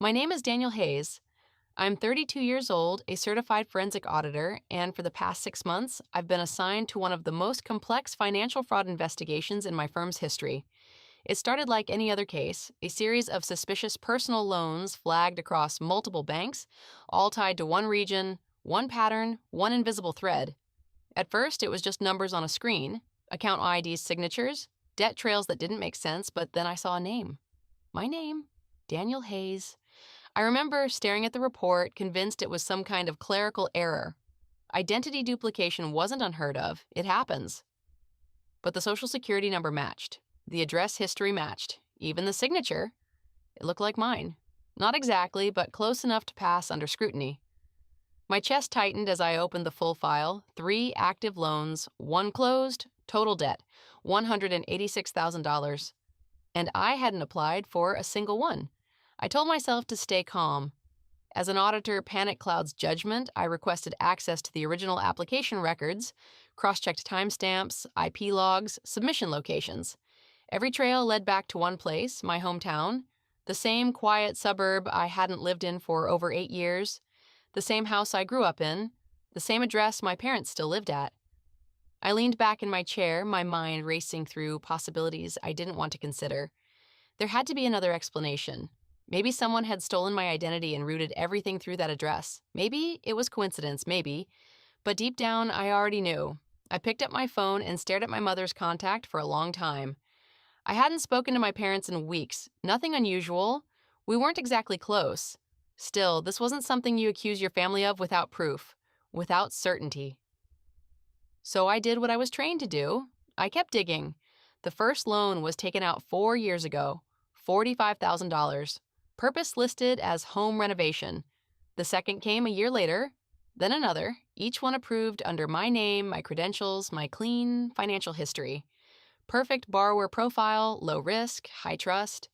My name is Daniel Hayes. I'm 32 years old, a certified forensic auditor, and for the past 6 months, I've been assigned to one of the most complex financial fraud investigations in my firm's history. It started like any other case, a series of suspicious personal loans flagged across multiple banks, all tied to one region, one pattern, one invisible thread. At first, it was just numbers on a screen, account IDs, signatures, debt trails that didn't make sense, but then I saw a name. My name, Daniel Hayes. I remember staring at the report, convinced it was some kind of clerical error. Identity duplication wasn't unheard of, it happens. But the social security number matched. The address history matched. Even the signature. It looked like mine. Not exactly, but close enough to pass under scrutiny. My chest tightened as I opened the full file. 3 active loans, 1 closed, total debt, $186,000. And I hadn't applied for a single one. I told myself to stay calm. As an auditor panic clouds judgment, I requested access to the original application records, cross-checked timestamps, IP logs, submission locations. Every trail led back to one place, my hometown, the same quiet suburb I hadn't lived in for over 8 years, the same house I grew up in, the same address my parents still lived at. I leaned back in my chair, my mind racing through possibilities I didn't want to consider. There had to be another explanation. Maybe someone had stolen my identity and routed everything through that address. Maybe it was coincidence, maybe. But deep down, I already knew. I picked up my phone and stared at my mother's contact for a long time. I hadn't spoken to my parents in weeks. Nothing unusual. We weren't exactly close. Still, this wasn't something you accuse your family of without proof, without certainty. So I did what I was trained to do. I kept digging. The first loan was taken out 4 years ago, $45,000. Purpose listed as home renovation. The second came a year later, then another, each one approved under my name, my credentials, my clean financial history. Perfect borrower profile, low risk, high trust.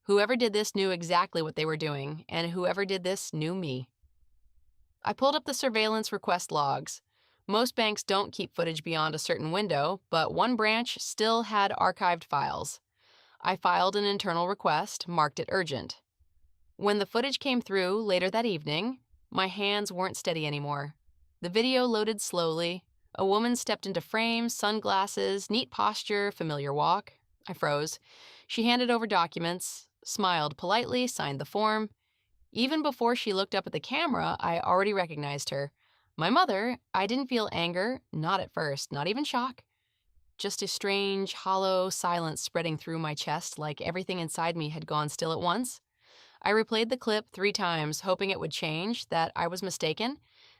Whoever did this knew exactly what they were doing, and whoever did this knew me. I pulled up the surveillance request logs. Most banks don't keep footage beyond a certain window, but one branch still had archived files. I filed an internal request, marked it urgent. When the footage came through later that evening, my hands weren't steady anymore. The video loaded slowly. A woman stepped into frame, sunglasses, neat posture, familiar walk. I froze. She handed over documents, smiled politely, signed the form. Even before she looked up at the camera, I already recognized her. My mother. I didn't feel anger, not at first, not even shock. Just a strange, hollow silence spreading through my chest like everything inside me had gone still at once. I replayed the clip 3 times, hoping it would change, that I was mistaken,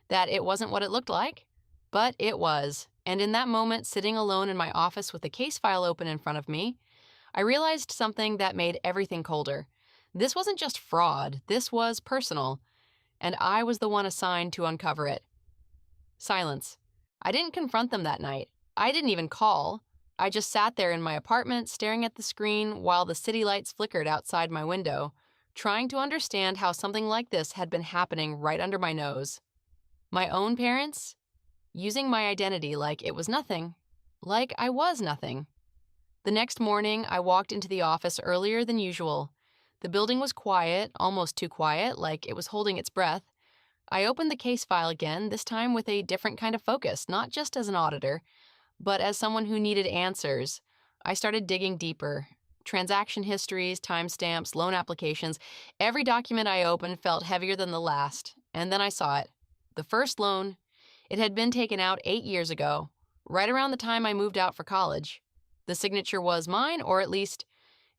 that it wasn't what it looked like. But it was, and in that moment, sitting alone in my office with the case file open in front of me, I realized something that made everything colder. This wasn't just fraud, this was personal, and I was the one assigned to uncover it. Silence. I didn't confront them that night. I didn't even call. I just sat there in my apartment, staring at the screen while the city lights flickered outside my window, trying to understand how something like this had been happening right under my nose. My own parents? Using my identity like it was nothing, like I was nothing. The next morning, I walked into the office earlier than usual. The building was quiet, almost too quiet, like it was holding its breath. I opened the case file again, this time with a different kind of focus, not just as an auditor, but as someone who needed answers. I started digging deeper. Transaction histories, timestamps, loan applications. Every document I opened felt heavier than the last, and then I saw it. The first loan. It had been taken out 8 years ago, right around the time I moved out for college. The signature was mine, or at least,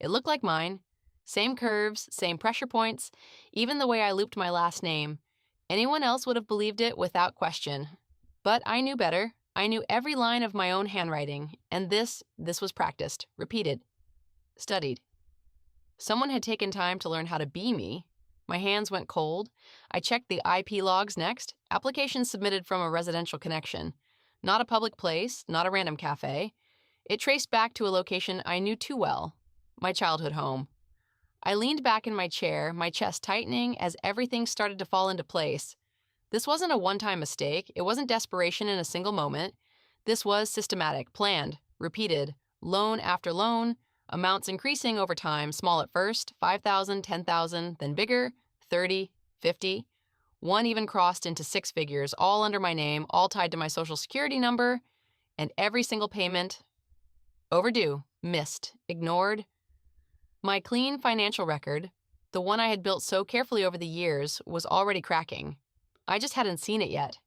it looked like mine. Same curves, same pressure points, even the way I looped my last name. Anyone else would have believed it without question. But I knew better. I knew every line of my own handwriting, and this was practiced, repeated, studied. Someone had taken time to learn how to be me. My hands went cold. I checked the IP logs next. Applications submitted from a residential connection. Not a public place, not a random cafe. It traced back to a location I knew too well, my childhood home. I leaned back in my chair, my chest tightening as everything started to fall into place. This wasn't a one-time mistake. It wasn't desperation in a single moment. This was systematic, planned, repeated, loan after loan, amounts increasing over time, small at first, $5,000, $10,000, then bigger, 30, 50. One even crossed into six figures, all under my name, all tied to my social security number, and every single payment overdue, missed, ignored. My clean financial record, the one I had built so carefully over the years, was already cracking. I just hadn't seen it yet.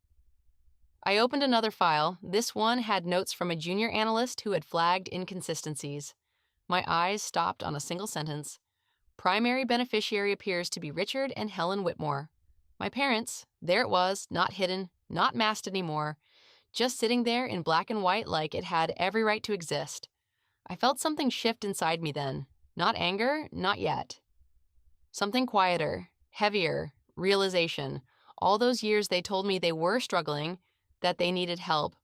I opened another file. This one had notes from a junior analyst who had flagged inconsistencies. My eyes stopped on a single sentence. Primary beneficiary appears to be Richard and Helen Whitmore. My parents, there it was, not hidden, not masked anymore, just sitting there in black and white like it had every right to exist. I felt something shift inside me then. Not anger, not yet. Something quieter, heavier, realization. All those years they told me they were struggling, that they needed help,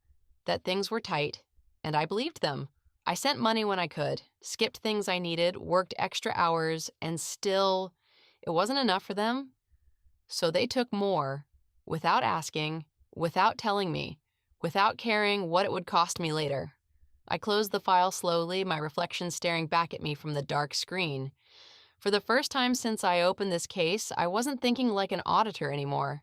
that things were tight, and I believed them. I sent money when I could, skipped things I needed, worked extra hours, and still, it wasn't enough for them. So they took more, without asking, without telling me, without caring what it would cost me later. I closed the file slowly, my reflection staring back at me from the dark screen. For the first time since I opened this case, I wasn't thinking like an auditor anymore.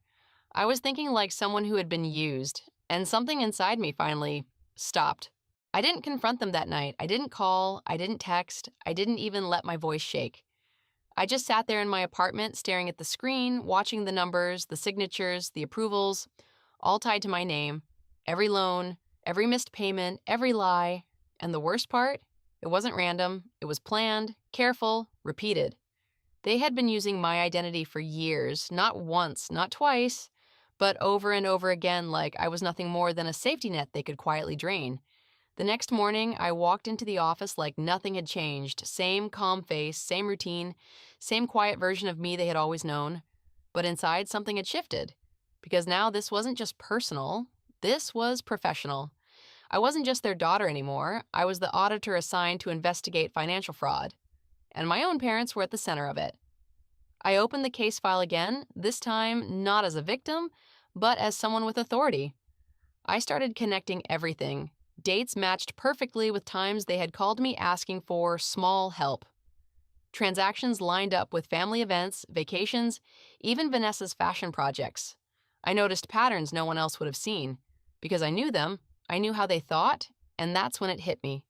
I was thinking like someone who had been used, and something inside me finally stopped. I didn't confront them that night. I didn't call, I didn't text, I didn't even let my voice shake. I just sat there in my apartment staring at the screen, watching the numbers, the signatures, the approvals, all tied to my name, every loan, every missed payment, every lie. And the worst part? It wasn't random. It was planned, careful, repeated. They had been using my identity for years, not once, not twice, but over and over again like I was nothing more than a safety net they could quietly drain. The next morning, I walked into the office like nothing had changed. Same calm face, same routine, same quiet version of me they had always known. But inside, something had shifted. Because now this wasn't just personal, this was professional. I wasn't just their daughter anymore. I was the auditor assigned to investigate financial fraud. And my own parents were at the center of it. I opened the case file again, this time not as a victim, but as someone with authority. I started connecting everything. Dates matched perfectly with times they had called me asking for small help. Transactions lined up with family events, vacations, even Vanessa's fashion projects. I noticed patterns no one else would have seen. Because I knew them, I knew how they thought, and that's when it hit me.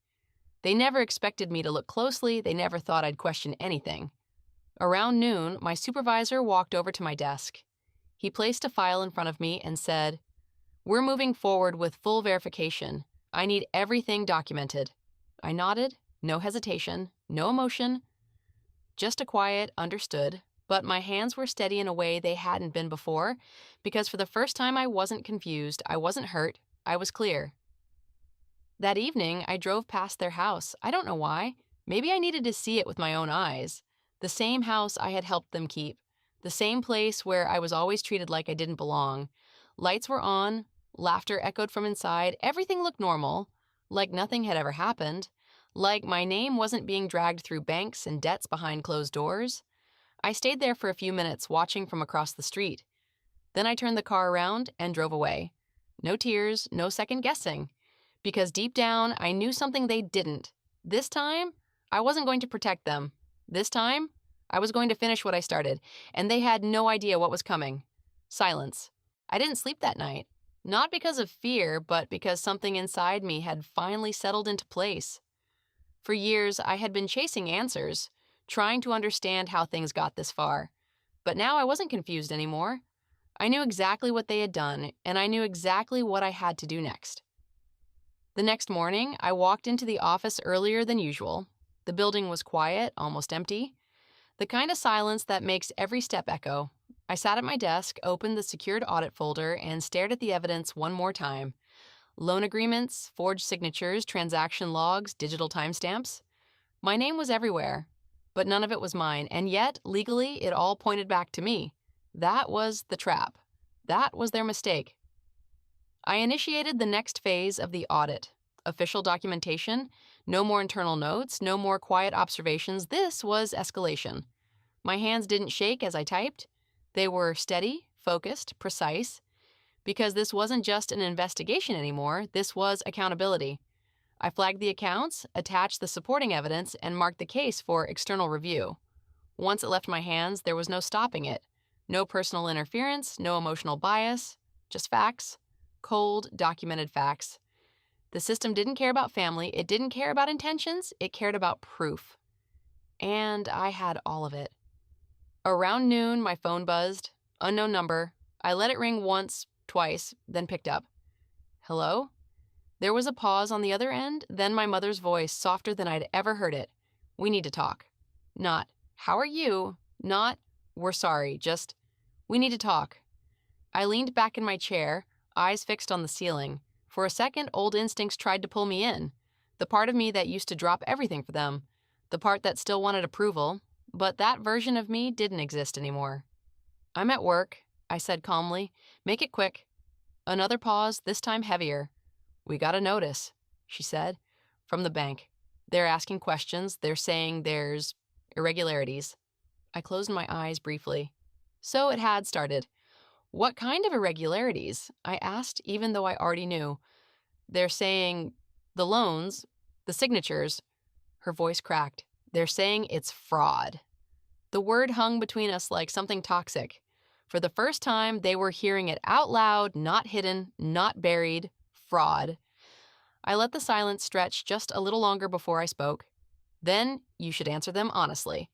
They never expected me to look closely, they never thought I'd question anything. Around noon, my supervisor walked over to my desk. He placed a file in front of me and said, "We're moving forward with full verification. I need everything documented." I nodded, no hesitation, no emotion, just a quiet, understood, but my hands were steady in a way they hadn't been before, because for the first time I wasn't confused, I wasn't hurt, I was clear. That evening, I drove past their house. I don't know why. Maybe I needed to see it with my own eyes. The same house I had helped them keep. The same place where I was always treated like I didn't belong. Lights were on, laughter echoed from inside, everything looked normal, like nothing had ever happened, like my name wasn't being dragged through banks and debts behind closed doors. I stayed there for a few minutes, watching from across the street. Then I turned the car around and drove away. No tears, no second guessing. Because deep down, I knew something they didn't. This time, I wasn't going to protect them. This time, I was going to finish what I started, and they had no idea what was coming. Silence. I didn't sleep that night. Not because of fear, but because something inside me had finally settled into place. For years, I had been chasing answers, trying to understand how things got this far. But now I wasn't confused anymore. I knew exactly what they had done, and I knew exactly what I had to do next. The next morning, I walked into the office earlier than usual. The building was quiet, almost empty. The kind of silence that makes every step echo. I sat at my desk, opened the secured audit folder, and stared at the evidence one more time. Loan agreements, forged signatures, transaction logs, digital timestamps. My name was everywhere, but none of it was mine, and yet, legally, it all pointed back to me. That was the trap. That was their mistake. I initiated the next phase of the audit. Official documentation, no more internal notes, no more quiet observations. This was escalation. My hands didn't shake as I typed. They were steady, focused, precise, because this wasn't just an investigation anymore, this was accountability. I flagged the accounts, attached the supporting evidence, and marked the case for external review. Once it left my hands, there was no stopping it. No personal interference, no emotional bias, just facts. Cold, documented facts. The system didn't care about family, it didn't care about intentions, it cared about proof. And I had all of it. Around noon, my phone buzzed. Unknown number. I let it ring once, twice, then picked up. Hello? There was a pause on the other end, then my mother's voice, softer than I'd ever heard it. We need to talk. Not, how are you? Not, we're sorry, just, we need to talk. I leaned back in my chair, eyes fixed on the ceiling. For a second, old instincts tried to pull me in. The part of me that used to drop everything for them. The part that still wanted approval. But that version of me didn't exist anymore. I'm at work, I said calmly. Make it quick. Another pause, this time heavier. We got a notice, she said. From the bank. They're asking questions. They're saying there's irregularities. I closed my eyes briefly. So it had started. What kind of irregularities? I asked, even though I already knew. They're saying the loans, the signatures. Her voice cracked. They're saying it's fraud. The word hung between us like something toxic. For the first time, they were hearing it out loud, not hidden, not buried. Fraud. I let the silence stretch just a little longer before I spoke. Then you should answer them honestly.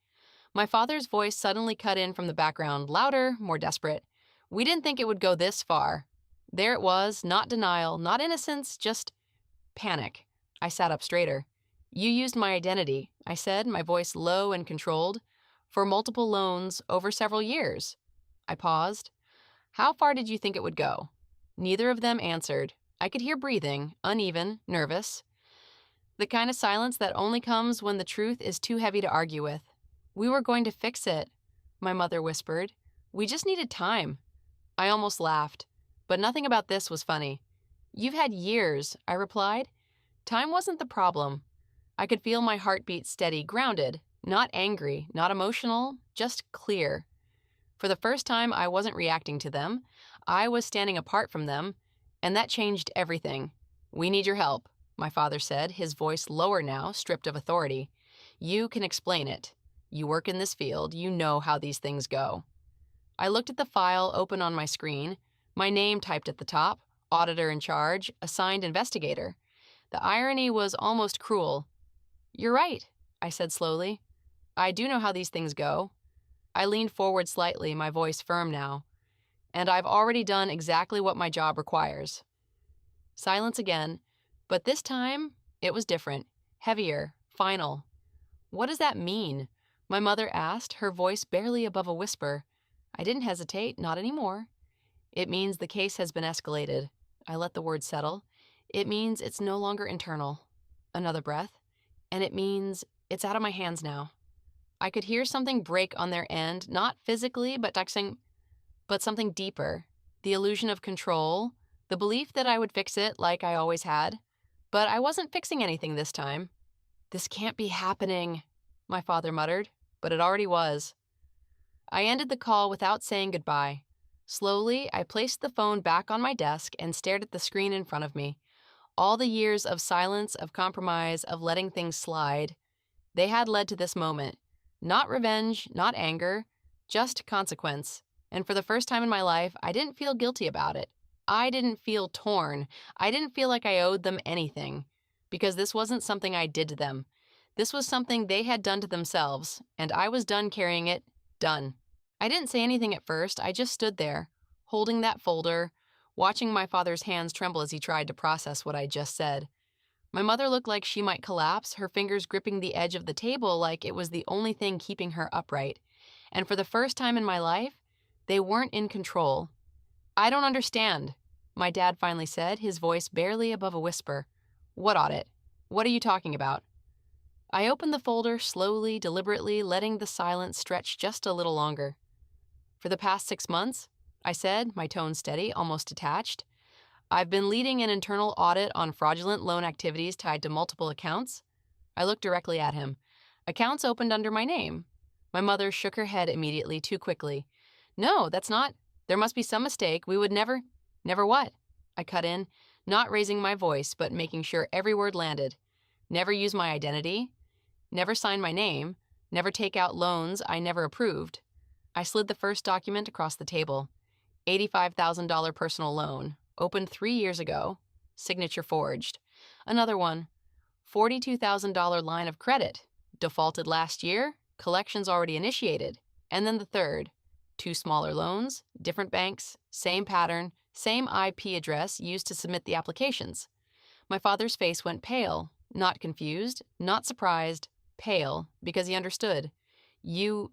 My father's voice suddenly cut in from the background, louder, more desperate. We didn't think it would go this far. There it was, not denial, not innocence, just panic. I sat up straighter. You used my identity, I said, my voice low and controlled, for multiple loans over several years. I paused. How far did you think it would go? Neither of them answered. I could hear breathing, uneven, nervous. The kind of silence that only comes when the truth is too heavy to argue with. We were going to fix it, my mother whispered. We just needed time. I almost laughed, but nothing about this was funny. You've had years, I replied. Time wasn't the problem. I could feel my heartbeat steady, grounded, not angry, not emotional, just clear. For the first time, I wasn't reacting to them. I was standing apart from them, and that changed everything. We need your help, my father said, his voice lower now, stripped of authority. You can explain it. You work in this field. You know how these things go. I looked at the file open on my screen, my name typed at the top, auditor in charge, assigned investigator. The irony was almost cruel. You're right, I said slowly. I do know how these things go. I leaned forward slightly, my voice firm now. And I've already done exactly what my job requires. Silence again, but this time it was different, heavier, final. What does that mean? My mother asked, her voice barely above a whisper. I didn't hesitate, not anymore. It means the case has been escalated. I let the word settle. It means it's no longer internal. Another breath. And it means it's out of my hands now. I could hear something break on their end, not physically, but something deeper. The illusion of control, the belief that I would fix it like I always had. But I wasn't fixing anything this time. This can't be happening, my father muttered, but it already was. I ended the call without saying goodbye. Slowly, I placed the phone back on my desk and stared at the screen in front of me. All the years of silence, of compromise, of letting things slide, they had led to this moment. Not revenge, not anger, just consequence. And for the first time in my life, I didn't feel guilty about it. I didn't feel torn. I didn't feel like I owed them anything. Because this wasn't something I did to them. This was something they had done to themselves, and I was done carrying it. Done. I didn't say anything at first. I just stood there, holding that folder, watching my father's hands tremble as he tried to process what I just said. My mother looked like she might collapse, her fingers gripping the edge of the table like it was the only thing keeping her upright. And for the first time in my life, they weren't in control. I don't understand, my dad finally said, his voice barely above a whisper. What audit? What are you talking about? I opened the folder slowly, deliberately, letting the silence stretch just a little longer. For the past 6 months, I said, my tone steady, almost detached, I've been leading an internal audit on fraudulent loan activities tied to multiple accounts. I looked directly at him. Accounts opened under my name. My mother shook her head immediately, too quickly. No, that's not. There must be some mistake. We would never. Never what? I cut in, not raising my voice, but making sure every word landed. Never use my identity. Never sign my name. Never take out loans I never approved. I slid the first document across the table. $85,000 personal loan, opened 3 years ago, signature forged. Another one, $42,000 line of credit, defaulted last year, collections already initiated. And then the third, 2 smaller loans, different banks, same pattern, same IP address used to submit the applications. My father's face went pale, not confused, not surprised, pale, because he understood. You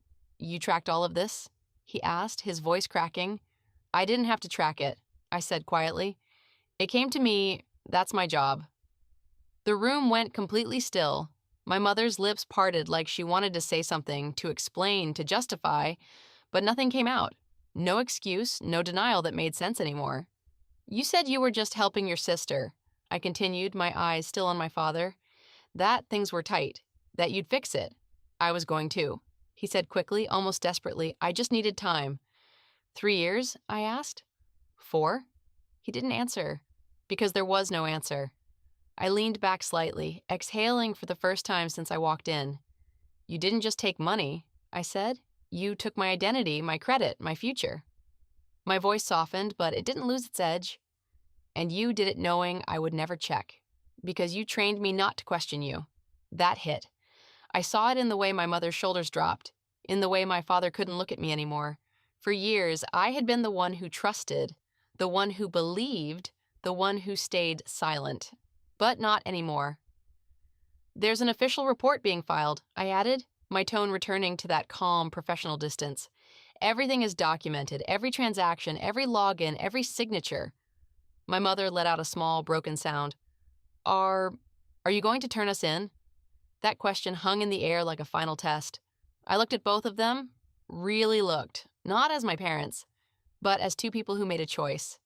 tracked all of this? He asked, his voice cracking. I didn't have to track it, I said quietly. It came to me, that's my job. The room went completely still. My mother's lips parted like she wanted to say something, to explain, to justify, but nothing came out. No excuse, no denial that made sense anymore. You said you were just helping your sister, I continued, my eyes still on my father. That things were tight, that you'd fix it. I was going to, he said quickly, almost desperately. I just needed time. 3 years? I asked. 4? He didn't answer, because there was no answer. I leaned back slightly, exhaling for the first time since I walked in. You didn't just take money, I said. You took my identity, my credit, my future. My voice softened, but it didn't lose its edge. And you did it knowing I would never check, because you trained me not to question you. That hit. I saw it in the way my mother's shoulders dropped, in the way my father couldn't look at me anymore. For years, I had been the one who trusted, the one who believed, the one who stayed silent. But not anymore. There's an official report being filed, I added, my tone returning to that calm, professional distance. Everything is documented, every transaction, every login, every signature. My mother let out a small, broken sound. Are you going to turn us in? That question hung in the air like a final test. I looked at both of them, really looked, not as my parents, but as 2 people who made a choice.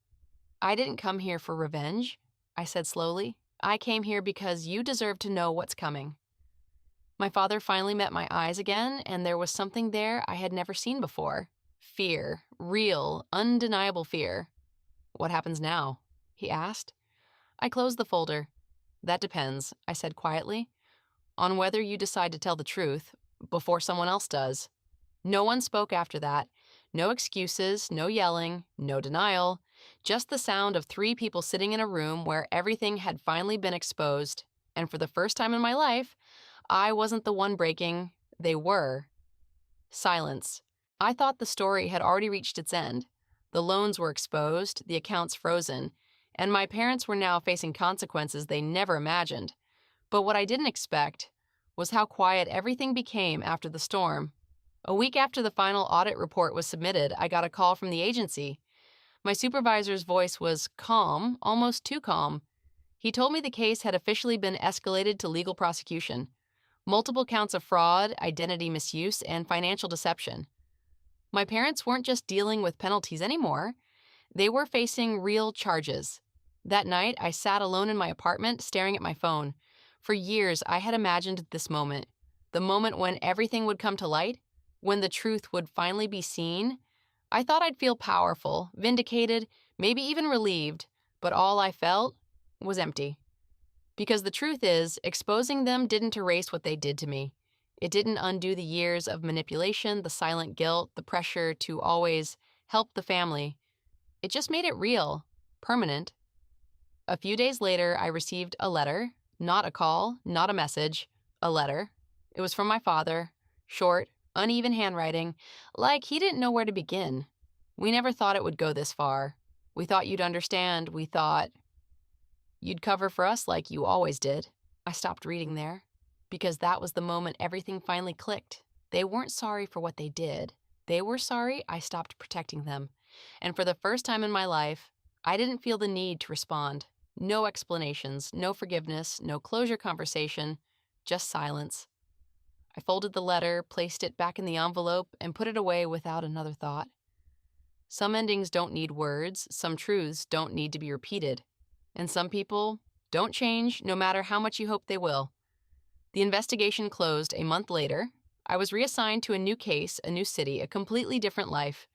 I didn't come here for revenge, I said slowly. I came here because you deserve to know what's coming. My father finally met my eyes again, and there was something there I had never seen before. Fear, real, undeniable fear. What happens now? He asked. I closed the folder. That depends, I said quietly, on whether you decide to tell the truth before someone else does. No one spoke after that. No excuses, no yelling, no denial. Just the sound of 3 people sitting in a room where everything had finally been exposed. And for the first time in my life, I wasn't the one breaking. They were. Silence. I thought the story had already reached its end. The loans were exposed, the accounts frozen, and my parents were now facing consequences they never imagined. But what I didn't expect was how quiet everything became after the storm. A week after the final audit report was submitted, I got a call from the agency. My supervisor's voice was calm, almost too calm. He told me the case had officially been escalated to legal prosecution. Multiple counts of fraud, identity misuse, and financial deception. My parents weren't just dealing with penalties anymore. They were facing real charges. That night, I sat alone in my apartment, staring at my phone. For years, I had imagined this moment, the moment when everything would come to light, when the truth would finally be seen. I thought I'd feel powerful, vindicated, maybe even relieved, but all I felt was empty. Because the truth is, exposing them didn't erase what they did to me. It didn't undo the years of manipulation, the silent guilt, the pressure to always help the family. It just made it real, permanent. A few days later, I received a letter, not a call, not a message, a letter. It was from my father, short, uneven handwriting, like he didn't know where to begin. We never thought it would go this far. We thought you'd understand. We thought you'd cover for us like you always did. I stopped reading there, because that was the moment everything finally clicked. They weren't sorry for what they did. They were sorry I stopped protecting them. And for the first time in my life, I didn't feel the need to respond. No explanations, no forgiveness, no closure conversation, just silence. I folded the letter, placed it back in the envelope, and put it away without another thought. Some endings don't need words, some truths don't need to be repeated. And some people don't change no matter how much you hope they will. The investigation closed a month later. I was reassigned to a new case, a new city, a completely different life.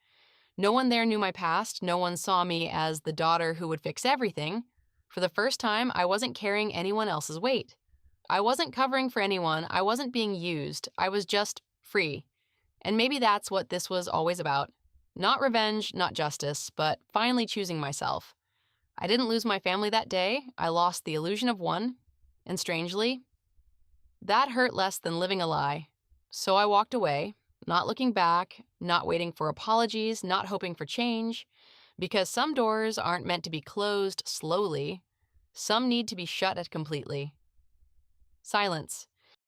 No one there knew my past. No one saw me as the daughter who would fix everything. For the first time, I wasn't carrying anyone else's weight. I wasn't covering for anyone. I wasn't being used. I was just free. And maybe that's what this was always about. Not revenge, not justice, but finally choosing myself. I didn't lose my family that day. I lost the illusion of one. And strangely, that hurt less than living a lie. So I walked away, not looking back, not waiting for apologies, not hoping for change, because some doors aren't meant to be closed slowly. Some need to be shut completely. Silence.